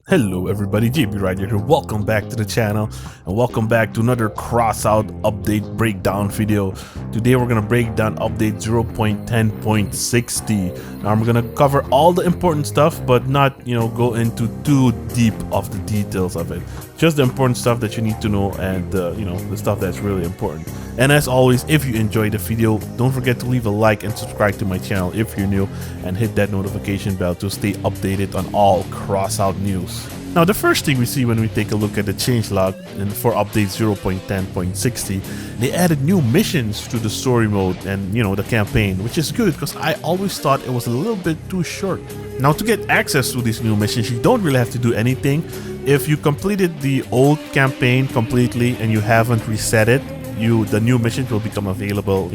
Hello everybody, JB Rider here. Welcome back to the channel and welcome back to another Crossout update breakdown video. Today we're gonna break down update 0.10.60. Now I'm gonna cover all the important stuff but not, go into too deep of the details of it. Just the important stuff that you need to know and the stuff that's really important. And as always, if you enjoyed the video, don't forget to leave a like and subscribe to my channel if you're new and hit that notification bell to stay updated on all Crossout news. Now the first thing we see when we take a look at the changelog and for update 0.10.60, they added new missions to the story mode and the campaign, which is good because I always thought it was a little bit too short. Now to get access to these new missions, you don't really have to do anything. If you completed the old campaign completely and you haven't reset it, the new missions will become available,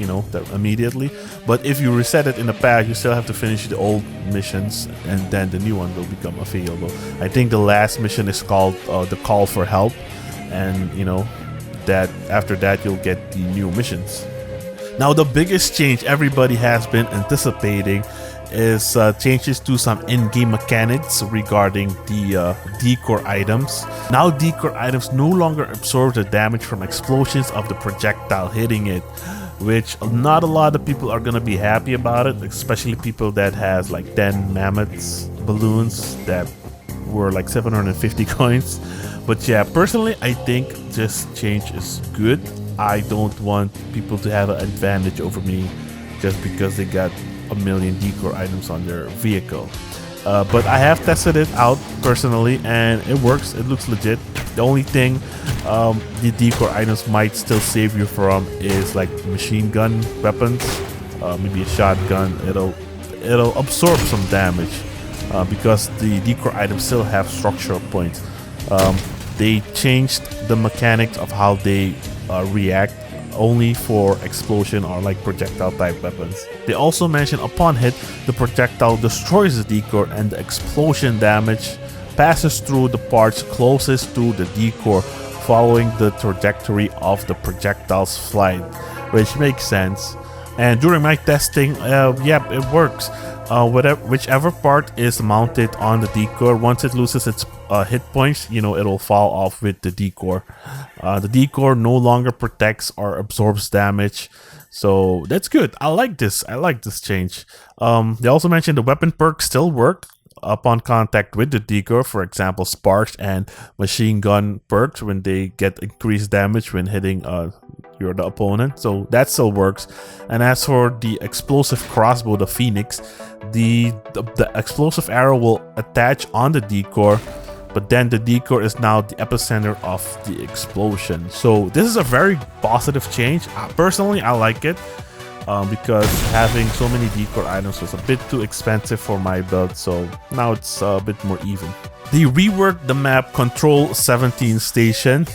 immediately. But if you reset it in the past, you still have to finish the old missions, and then the new one will become available. I think the last mission is called the Call for Help, and that after that you'll get the new missions. Now the biggest change everybody has been anticipating is changes to some in-game mechanics regarding the Decor items. Now Decor items no longer absorb the damage from explosions of the projectile hitting it, which not a lot of people are gonna be happy about it, especially people that has like 10 mammoths balloons that were like 750 coins. But yeah, personally I think this change is good. I don't want people to have an advantage over me just because they got a million Decor items on their vehicle. But I have tested it out personally and it works. It looks legit. The only thing the Decor items might still save you from is like machine gun weapons, maybe a shotgun. It'll absorb some damage because the Decor items still have structural points. They changed the mechanics of how they react only for explosion or like projectile type weapons. They also mention upon hit, the projectile destroys the Decor and the explosion damage passes through the parts closest to the Decor following the trajectory of the projectile's flight, which makes sense. And during my testing, it works. Whichever part is mounted on the Decor, once it loses its hit points, it'll fall off with the Decor. The Decor no longer protects or absorbs damage, so that's good. I like this change. They also mentioned the weapon perks still work upon contact with the Decor. For example, sparks and machine gun perks when they get increased damage when hitting the opponent, so that still works. And as for the explosive crossbow, the Phoenix, the explosive arrow will attach on the Decor, but then the Decor is now the epicenter of the explosion. So this is a very positive change. Personally, I like it because having so many Decor items was a bit too expensive for my build, so now it's a bit more even. They reworked the map Control 17 Station.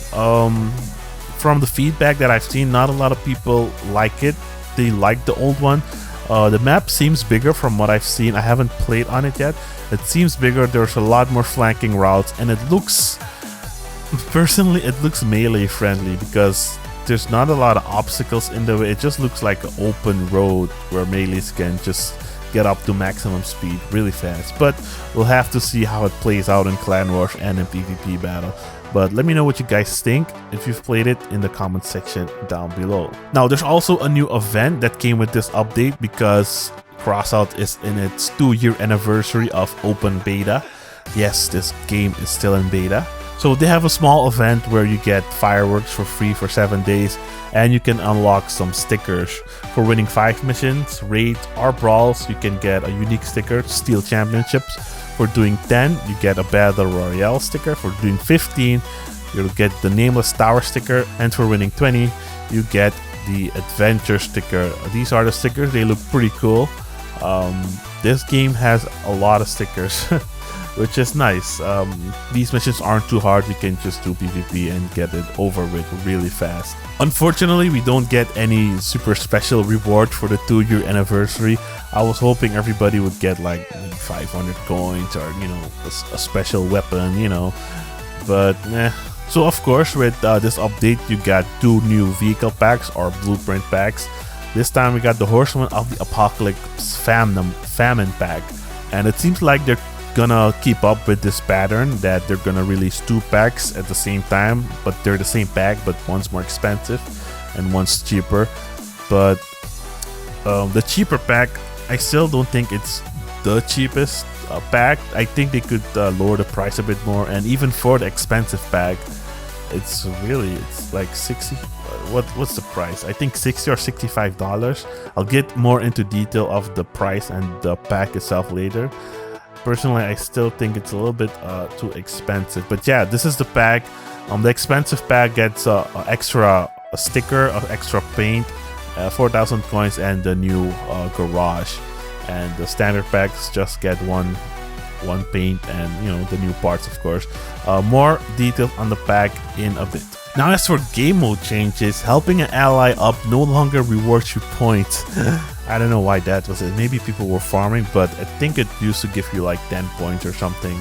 From the feedback that I've seen, not a lot of people like it. They like the old one. The map seems bigger from what I've seen. I haven't played on it yet. It seems bigger. There's a lot more flanking routes, and it looks, personally, it looks melee friendly because there's not a lot of obstacles in the way. It just looks like an open road where melees can just get up to maximum speed really fast. But we'll have to see how it plays out in Clan Wars and in PvP battle. But let me know what you guys think if you've played it in the comment section down below. Now there's also a new event that came with this update because Crossout is in its 2-year anniversary of open beta. Yes, this game is still in beta. So they have a small event where you get fireworks for free for 7 days and you can unlock some stickers. For winning 5 missions, raids or brawls, you can get a unique sticker to steal championships. For doing 10, you get a Battle Royale sticker. For doing 15, you'll get the Nameless Tower sticker. And for winning 20, you get the Adventure sticker. These are the stickers. They look pretty cool. This game has a lot of stickers, which is nice. These missions aren't too hard. You can just do PvP and get it over with really fast. Unfortunately, we don't get any super special reward for the 2-year anniversary. I was hoping everybody would get like 500 coins or a special weapon, but So of course with this update you got 2 new vehicle packs or blueprint packs. This time we got the Horseman of the Apocalypse Famine pack, and it seems like they're gonna keep up with this pattern that they're gonna release 2 packs at the same time, but they're the same pack, but one's more expensive and one's cheaper. But the cheaper pack, I still don't think it's the cheapest pack. I think they could lower the price a bit more, and even for the expensive pack, it's like 60. What's the price? I think $60 or $65. I'll get more into detail of the price and the pack itself later. Personally, I still think it's a little bit too expensive, but yeah, this is the pack. The expensive pack gets a sticker, extra paint, 4,000 coins, and the new garage. And the standard packs just get one paint and the new parts, of course. More details on the pack in a bit. Now, as for game mode changes, helping an ally up no longer rewards you points. I don't know why that was it. Maybe people were farming, but I think it used to give you like 10 points or something.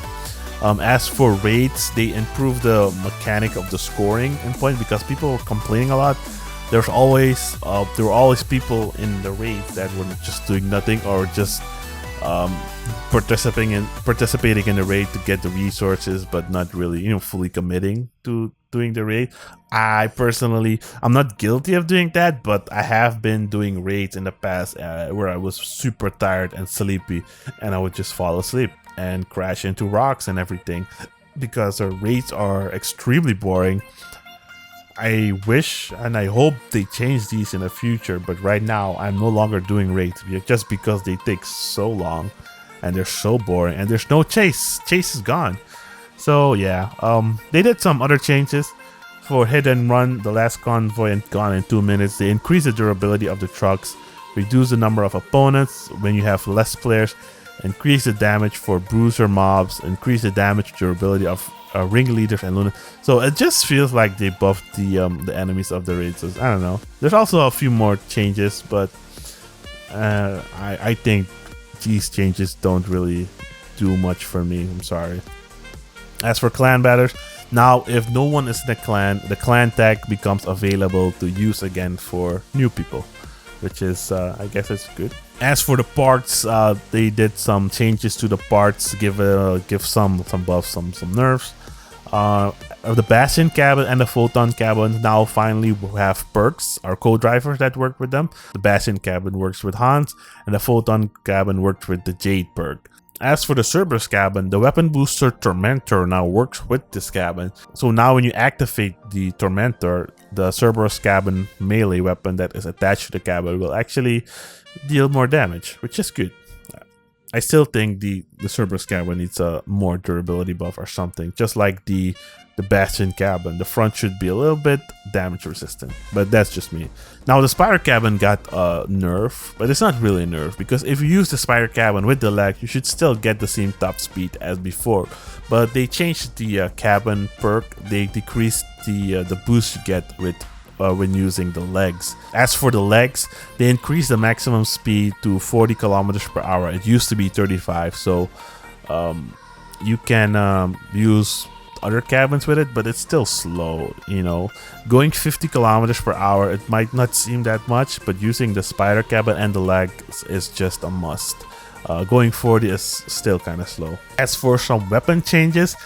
As for raids, they improved the mechanic of the scoring in points because people were complaining a lot. There were always people in the raids that were just doing nothing or just participating in the raid to get the resources, but not really fully committing to doing the raid. I'm not guilty of doing that, but I have been doing raids in the past where I was super tired and sleepy, and I would just fall asleep and crash into rocks and everything because the raids are extremely boring. I wish and I hope they change these in the future, but right now I'm no longer doing raids just because they take so long and they're so boring and there's no chase. Chase is gone. So yeah, they did some other changes. For hit and run, the last convoy and gone in 2 minutes. They increase the durability of the trucks, reduce the number of opponents when you have less players, increase the damage for bruiser mobs, increase the damage durability of ringleaders and Luna. So it just feels like they buffed the enemies of the raids. So I don't know. There's also a few more changes, but I think these changes don't really do much for me. I'm sorry. As for clan batters, now if no one is in the clan tag becomes available to use again for new people, which is I guess it's good. As for the parts, they did some changes to the parts, give some buffs, some nerfs. The Bastion cabin and the Photon cabin now finally have perks or co-drivers that work with them. The Bastion cabin works with Hans, and the Photon cabin works with the Jade perk. As for the Cerberus cabin, the weapon booster Tormentor now works with this cabin. So now when you activate the Tormentor, the Cerberus cabin melee weapon that is attached to the cabin will actually deal more damage, which is good. I still think the Cerberus cabin needs a more durability buff or something, just like the Bastion cabin. The front should be a little bit damage resistant, but that's just me. Now the Spider cabin got a nerf, but it's not really a nerf because if you use the Spider cabin with the lag, you should still get the same top speed as before. But they changed the cabin perk. They decreased the boost you get with when using the legs. As for the legs, they increased the maximum speed to 40 kilometers per hour. It used to be 35, so you can use other cabins with it, but it's still slow. Going 50 kilometers per hour, it might not seem that much, but using the Spider cabin and the legs is just a must. Going 40 is still kind of slow. As for some weapon changes,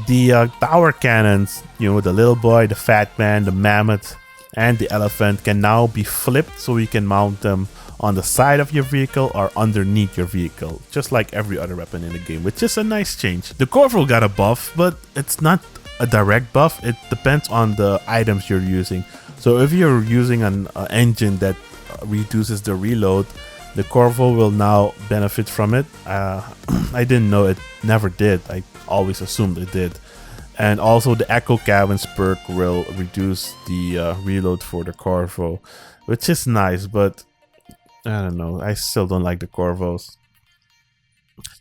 the tower cannons, the little boy, the fat man, the mammoth, and the elephant can now be flipped, so you can mount them on the side of your vehicle or underneath your vehicle, just like every other weapon in the game, which is a nice change. The Corvo got a buff, but it's not a direct buff. It depends on the items you're using. So if you're using an engine that reduces the reload, the Corvo will now benefit from it. I didn't know it never did. I always assumed it did. And also the Echo Cabins perk will reduce the reload for the Corvo, which is nice, but I don't know. I still don't like the Corvos.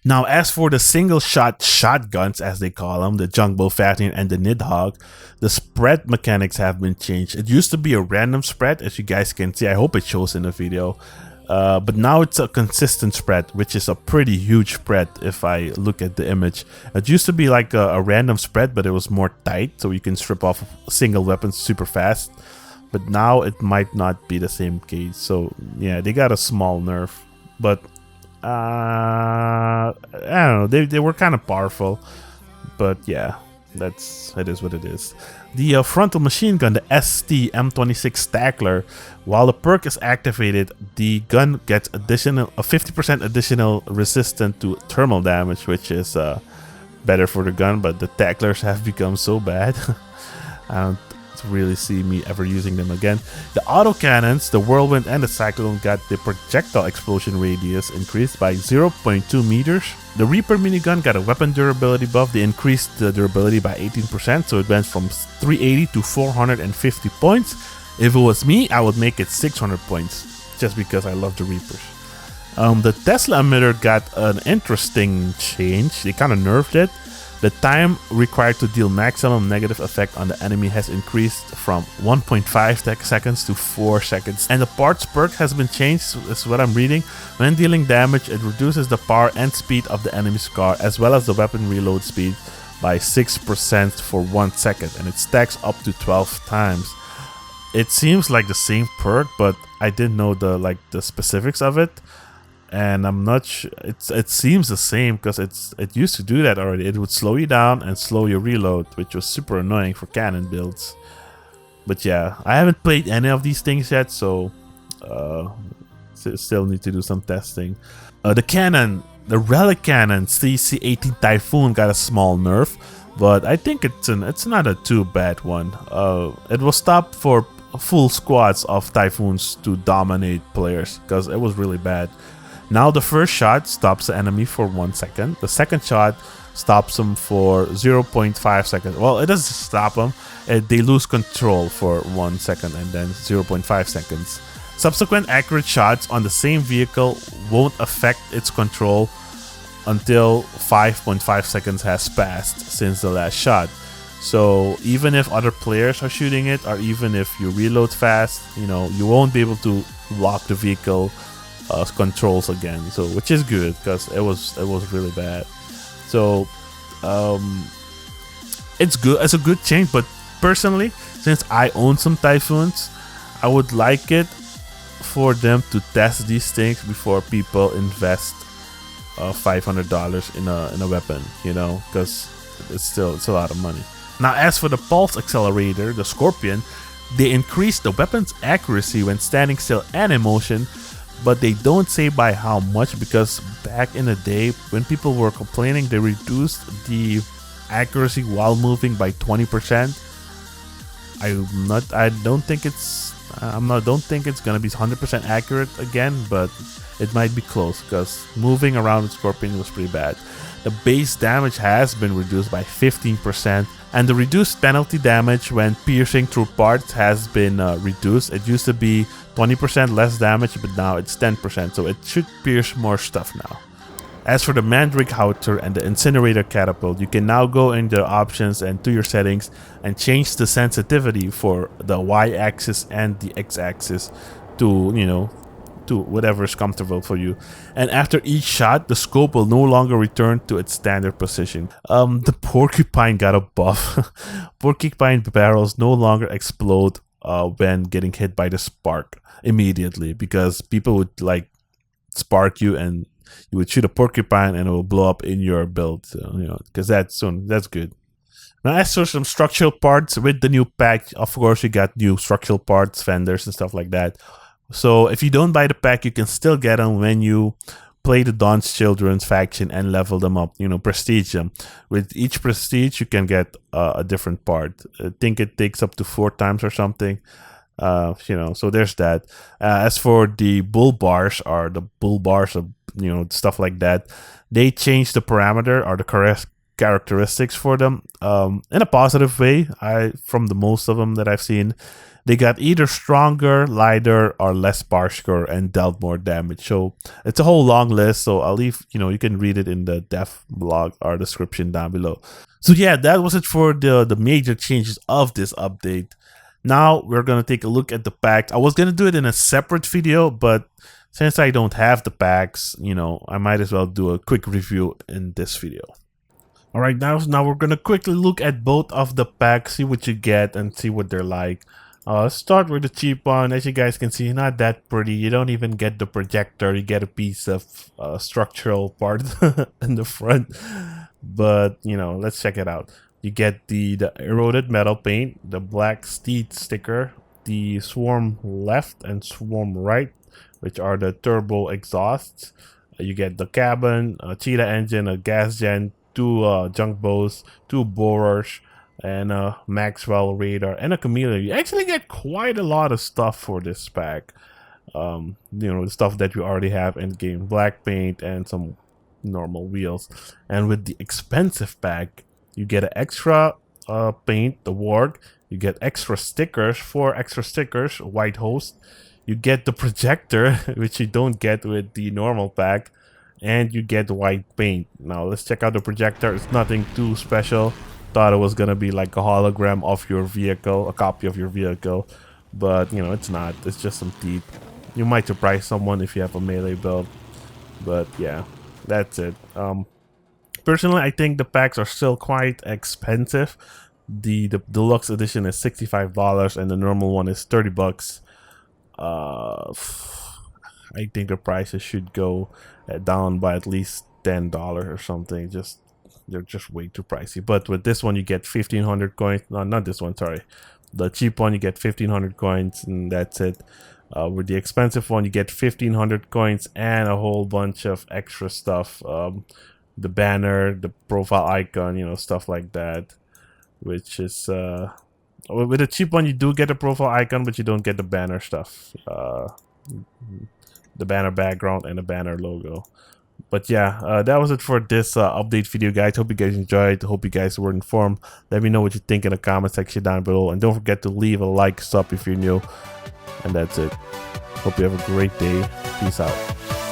Now, as for the single shot shotguns, as they call them, the Jungbo Fafnir and the Nidhogg, the spread mechanics have been changed. It used to be a random spread, as you guys can see. I hope it shows in the video. But now it's a consistent spread, which is a pretty huge spread if I look at the image. It used to be like a random spread, but it was more tight, so you can strip off single weapons super fast. But now it might not be the same case. So yeah, they got a small nerf, but I don't know. They were kind of powerful, but yeah, it is what it is. The frontal machine gun, the ST M26 Stackler, while the perk is activated, the gun gets a 50% additional resistant to thermal damage, which is better for the gun. But the tacklers have become so bad. I don't really see me ever using them again. The autocannons, the whirlwind and the cyclone, got the projectile explosion radius increased by 0.2 meters. The Reaper minigun got a weapon durability buff. They increased the durability by 18%, so it went from 380 to 450 points. If it was me, I would make it 600 points, just because I love the Reapers. The Tesla emitter got an interesting change. They kind of nerfed it. The time required to deal maximum negative effect on the enemy has increased from 1.5 seconds to 4 seconds. And the parts perk has been changed, is what I'm reading. When dealing damage, it reduces the power and speed of the enemy's car, as well as the weapon reload speed by 6% for 1 second, and it stacks up to 12 times. It seems like the same perk, but I didn't know the specifics of it. And I'm not sure. It seems the same because it used to do that already. It would slow you down and slow your reload, which was super annoying for cannon builds. But yeah, I haven't played any of these things yet, so still need to do some testing. The cannon, the relic cannon CC-18 Typhoon got a small nerf, but I think it's not a too bad one. It will stop for full squads of Typhoons to dominate players because it was really bad. Now the first shot stops the enemy for 1 second. The second shot stops them for 0.5 seconds. Well, it doesn't stop them. They lose control for 1 second and then 0.5 seconds. Subsequent accurate shots on the same vehicle won't affect its control until 5.5 seconds has passed since the last shot. So even if other players are shooting it, or even if you reload fast, you won't be able to lock the vehicle controls again, so which is good because it was really bad. So it's good. It's a good change, but personally, since I own some Typhoons, I would like it for them to test these things before people invest $500 in a weapon, because it's a lot of money. Now, as for the pulse accelerator, the Scorpion, they increased the weapon's accuracy when standing still and in motion, but they don't say by how much, because back in the day when people were complaining, they reduced the accuracy while moving by 20%. I don't think it's gonna be 100% accurate again, but it might be close because moving around with Scorpion was pretty bad. The base damage has been reduced by 15%, and the reduced penalty damage when piercing through parts has been reduced. It used to be 20% less damage, but now it's 10%, so it should pierce more stuff now. As for the Mandrake Howitzer and the Incinerator Catapult, you can now go into the options and to your settings and change the sensitivity for the Y-axis and the X-axis to, to whatever is comfortable for you. And after each shot, the scope will no longer return to its standard position. The Porcupine got a buff. Porcupine barrels no longer explode when getting hit by the spark immediately, because people would spark you and you would shoot a Porcupine and it will blow up in your build. So, because that's good. Now, as for some structural parts with the new pack, of course, you got new structural parts, fenders, and stuff like that. So if you don't buy the pack, you can still get them when you play the Dawn's Children's faction and level them up, prestige them. With each prestige, you can get a different part. I think it takes up to 4 times or something. So there's that. As for the bull bars or stuff like that, they changed the parameter or the correct characteristics for them in a positive way. From the most of them that I've seen, they got either stronger, lighter, or less bar score and dealt more damage. So it's a whole long list. So I'll leave, you can read it in the dev blog or description down below. So yeah, that was it for the major changes of this update. Now we're going to take a look at the packs. I was going to do it in a separate video, but since I don't have the packs, I might as well do a quick review in this video. Alright, now we're going to quickly look at both of the packs, see what you get and see what they're like. Let's start with the cheap one. As you guys can see, not that pretty. You don't even get the projector. You get a piece of structural part in the front. But, you know, let's check it out. You get the eroded metal paint, the black steed sticker, the swarm left and swarm right, which are the turbo exhausts. You get the cabin, a cheetah engine, a gas gen, two junk bows, two borers, and a Maxwell radar and a chameleon. You actually get quite a lot of stuff for this pack. You know, the stuff that you already have in the game, black paint and some normal wheels. And with the expensive pack, you get an extra paint, the warg. You get extra stickers, 4 extra stickers, white host. You get the projector, which you don't get with the normal pack, and you get white paint. Now let's check out the projector. It's nothing too special. Thought it was gonna be like a hologram of your vehicle, a copy of your vehicle, but you know, it's not. It's just some teeth. You might surprise someone if you have a melee build, but yeah, that's it. Personally, I think the packs are still quite expensive. The deluxe edition is $65 and the normal one is $30. I think the prices should go down by at least $10 or something. They're just way too pricey. But with this one, you get 1,500 coins. No, not this one. Sorry, the cheap one you get 1,500 coins, and that's it. With the expensive one, you get 1,500 coins and a whole bunch of extra stuff. The banner, the profile icon, you know, stuff like that. Which is with the cheap one, you do get a profile icon, but you don't get the banner stuff. The banner background and the banner logo. But yeah, that was it for this update video, guys. Hope you guys enjoyed. Hope you guys were informed. Let me know what you think in the comment section down below, and don't forget to leave a like, sub if you're new. And that's it. Hope you have a great day. Peace out.